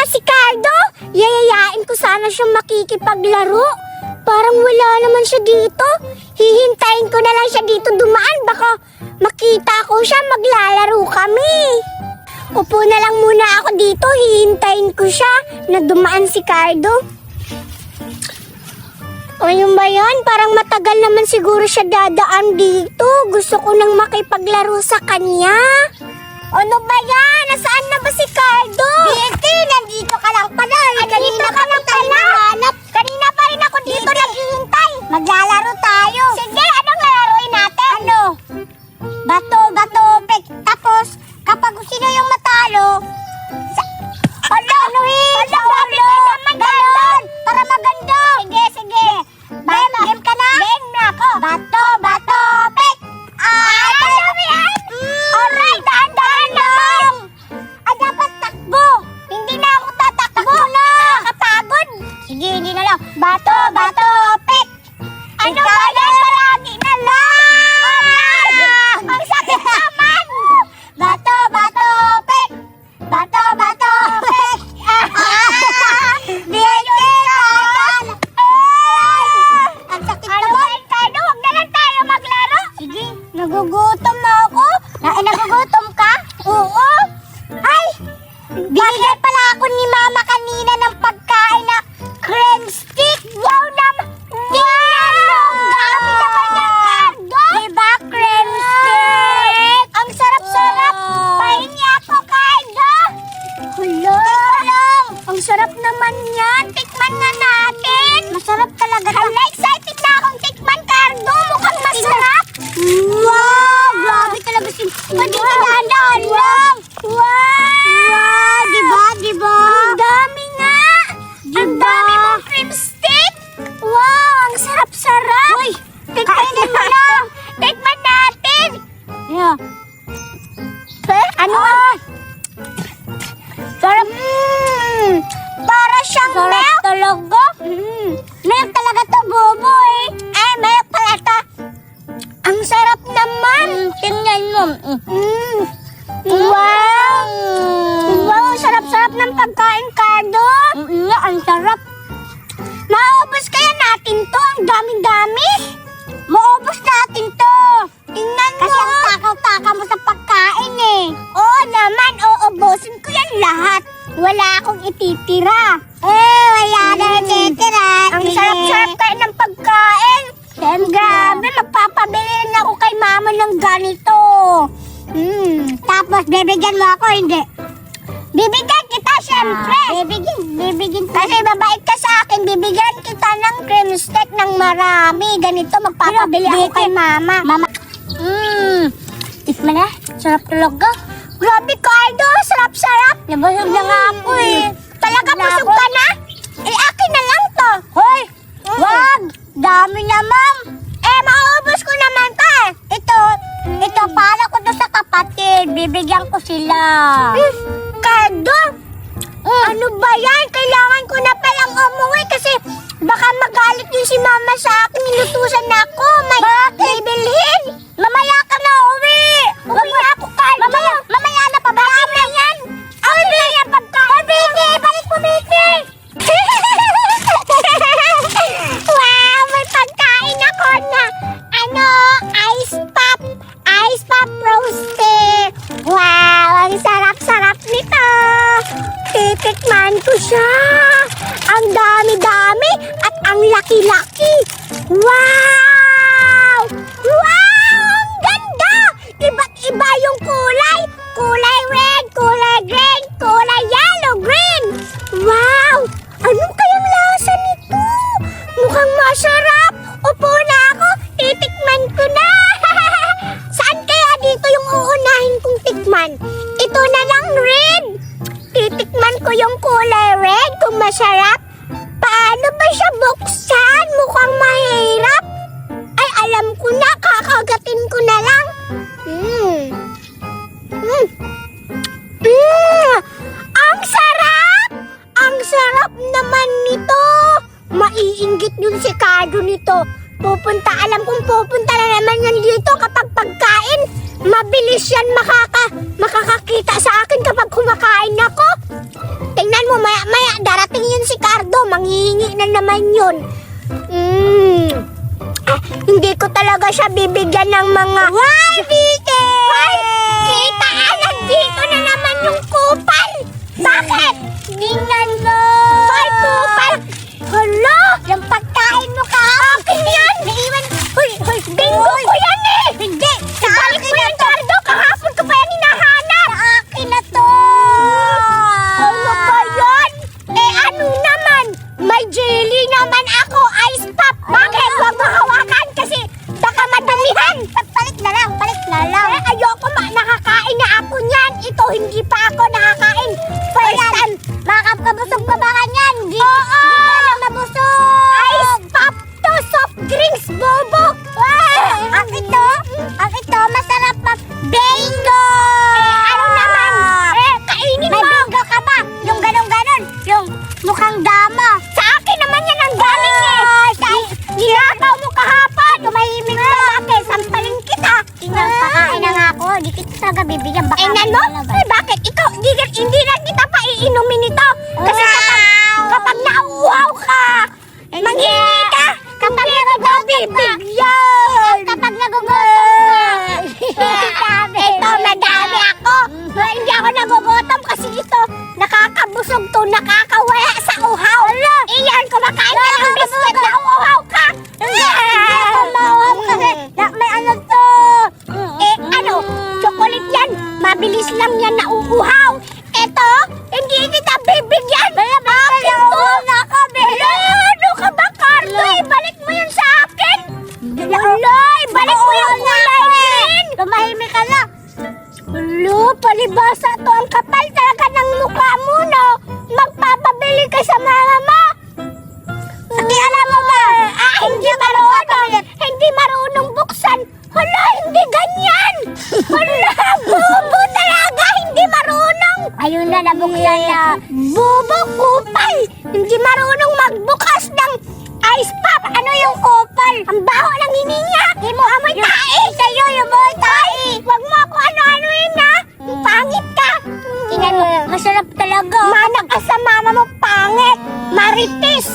si Cardo? Yayayain ko sana siyang makikipaglaro. Parang wala naman siya dito. Hihintayin ko na lang siya dito dumaan. Baka makita ko siya, maglalaro kami. Upo na lang muna ako dito. Hihintayin ko siya na dumaan si Cardo. Ayun ba yan? Parang matagal naman siguro siya dadaan dito. Gusto ko nang makipaglaro sa kanya. Ano ba yan? Nasaan na ba si Cardo? Bianti, nandito ka lang pala. Kanina ka lang pala. Kanina pa rin ako dito naghihintay. Maglalaro tayo. Sige, anong lalaroin natin? Ano? Bato, pek. Tapos, kapag sino yung matalo, ganon, para maganda. Sige. Game ka na? Game na ako. Bato, pek. Alright, daan lang. Dapat takbo. Hindi na ako tatakbo na. Nakakapagod. Sige, hindi na lang. Bato, pek. Ano ba yan? Palagi na lang. Ang sakit naman. Bato, pek. Bato, pek. Ang sakit naman. Cardo, huwag na lang tayo maglaro. Sige, nagugutom na ako. Nagugutom ka? Oo. Ay, binigyan pala ako ni Mama kanina ng pagkain na creme stick. Wow naman. Tingnan mo. Dami naman ng Cardo. Diba creme stick? Ang sarap-sarap. Pahingi ako, Cardo. Hala. Ang sarap naman yan. Tikman na natin. Masarap talaga. Hala, excited na akong tikman, Cardo. Mukhang masarap. Wow, grabe talaga si... Dahan-dahan lang. Wow, diba? Ang dami nga. Ang dami mong cream stick. Wow, ang sarap-sarap. Uy, tikman mo na. Tikman natin. Yeah. Ano? Sarap. Para siyang milk. Talaga? Milk talaga to, Boboy. Ay, milk pala to. Ang sarap naman. Tingnan mo. Wow. Wow, sarap-sarap ng pagkain, Cardo. Ang sarap. Maubos kaya natin to. Ang dami-dami. Maubos natin to. Tingnan mo. Kasi ang takaw-takaw mo sa pagkain eh. Oo naman, uubusin ko yan lahat. Wala akong ititira. Wala na ititira. Ang sarap-sarap kayo ng pagkain. Grabe, magpapabili na ako kay Mama ng ganito. Tapos, bibigyan mo ako, hindi? Bibigyan kita, syempre. Bibigyan. Kasi babait ka sa akin, bibigyan kita ng cream stick ng marami. Ganito, magpapabili ako kay Mama. Tikman na, sarap talaga. Grabe, Cardo, sarap-sarap. Nabusog na nga ako eh. Talaga busog ka na? Akin na lang to. Hoy, wag. Dami na, Ma'am. Maubos ko naman to eh. Ito, para ko to sa kapatid. Bibigyan ko sila. Cardo, ano ba yan? Kailangan ko na palang umuwi kasi baka magalit din si Mama sa akin. Inutusan na ako. May bilhin. Mamaya ka na uwi. Uwi na ako, Cardo. Mamaya na pa. Baka na yan. Ano na yan pagkain? Biki, balik mo, Biki. Wow, may pagkain ako na ice pop roasted. Wow, ang sarap-sarap nito. Titikman ko siya. Ang dami-dami at ang laki-laki. Wow! Ang ganda! Iba't iba yung kulay. Kulay red, kulay green, kulay yellow, green. Wow! Anong kayang lasa nito? Mukhang masarap. Upo na ako. Titikman ko na. Saan kaya dito yung uunahin kong tikman? Ito na lang, red. Titikman ko yung kulay red kung masarap. Paano ba siya buksan? Mukhang mahirap. Ay, alam ko na. Kakagatin ko na lang. Ang sarap! Ang sarap naman nito. Maiinggit yun si Cardo nito. Alam kong pupunta na naman yan dito kapag pagkain. Mabilis yan makakakita sa akin kapag kumakain ako. Tingnan mo, naman yun. Hindi ko talaga siya bibigyan ng mga... Why, Dite? Why? Kita, nandito na naman yung kupal. Bakit? Tingnan mo. Why, kupal? Hala, yung pagkain mo ka. Akin yan. Naiwan. Hoy, bingo ko yan eh. Hindi. Ibalik mo yan, Cardo. Kahapon ko pa yan hinahanap. Sa akin na to. Ano ba yan? Eh, ano naman? May jelly naman ako. Ice pop. Bakit? Huwag mahawakan kasi baka madumihan. Palit na lang. Eh, ayoko nakakain na ako niyan. Ito, hindi pa ako nakakain. First time. Makakabusog pa ba ka niyan? Oo. Hindi ka mabusog. Ice pop to. Soft drinks, bobo. Ang ito, masarap pa. Bingo! Ano naman? Kainin mo. May bingo ka ba? Yung ganon-ganon. Yung mukhang dama. Sa akin naman yan ang galing eh. Nilakaw mo kahapon. Tumahimik ka bakit? Sampalin kita. Pakain na nga ako. Di kita talaga bibigyan. Tingnan mo? Bakit? Ikaw, hindi na kita pa iinumin ito. Kasi kapag nauuhaw ka, manghingi ka. Kapag bibigyan. Kapag nagugutom ka. Ito, madami ako. Hindi ako nagugutom kasi ito, nakakabusog to, nakakawala sa uhaw. Iyan, kumakain ka ng biscuit na uhaw ka. Hindi ako mauhaw kasi may ano to. Chocolate yan. Mabilis lang yan na uuhaw. Ito, hindi kita bibigyan. Akin to. Ano ka ba, Carlo? Ibalik mo yun sa akin. Ibalik mo yung kulay green. Tumahimik ka na. Palibasa to. Ang kapal talaga ng mukha mo, no? Magpapabili ka sa mama mo. Kasi alam mo ba, hindi marunong buksan. Hala, hindi ganyan. Hala, bobo talaga, hindi marunong. Ayun na, nabuksan na. Bobo, kupal. Hindi marunong magbukas ng ice pop. Ano yung kupal? Ang baho ng hininga. Hindi mo amoy tae. Sa'yo, yung amoy tae. Huwag mo ako ano-anoin na. Pangit ka. Tingnan mo, masarap talaga. Mana ka sa mama mo, pangit. Marites.